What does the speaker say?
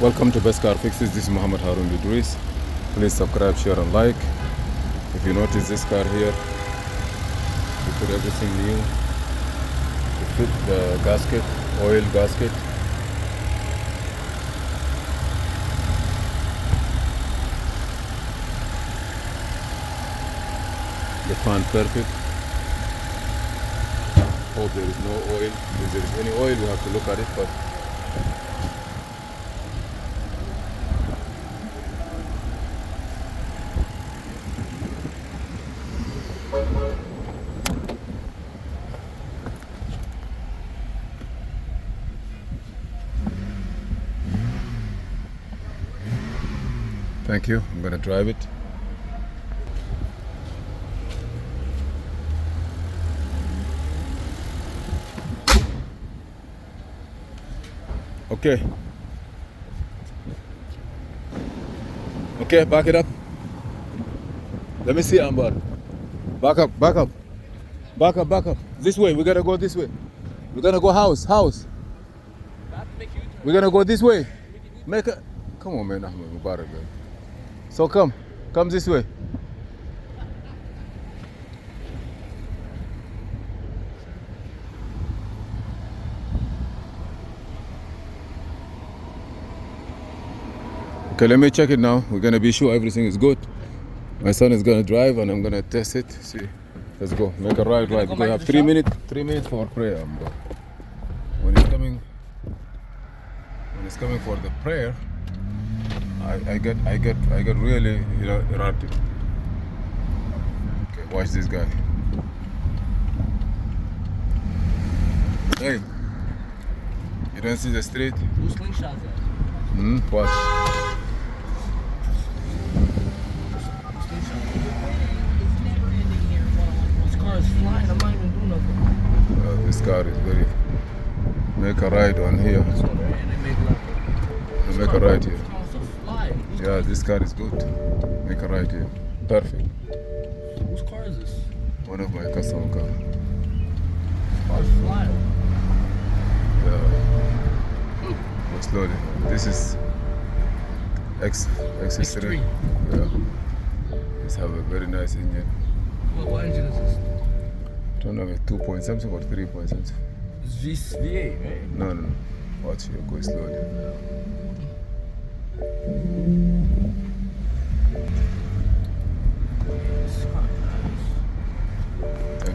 Welcome to Best Car Fixes. This is Muhammad Harun Idris. Please subscribe, share and like. If you notice this car here, we put everything new. We fit the gasket, oil gasket. The fan perfect. Hope there is no oil. If there is any oil, we have to look at it, but thank you. I'm gonna drive it. Okay. Okay, back it up. Let me see, Amber. Back up, back up. Back up, back up. This way, we gotta go this way. We're gonna go house. We're gonna go this way. Come on, man. Ahmed Mubarak, man. So come this way. Okay, let me check it now. We're gonna be sure everything is good. My son is gonna drive and I'm gonna test it. See, let's go. Make a right. Because we have 3 minutes. 3 minutes for prayer. When it's coming for the prayer, I get really erratic. Okay, watch this guy. Hey, you don't see the street? Who slingshots that? Watch. This car is flying. I'm not even doing nothing. This car is very. Make a right on here. Make a right here. Yeah, this car is good. Make a right here. Perfect. Whose car is this? One of my customer car. This car's flying. Yeah. Go slowly. This is X3. Yeah. This have a very nice engine. What engine is this? I don't know if it's 2 point something or 3 point something. It's V8, right? No. Watch here. Go slowly.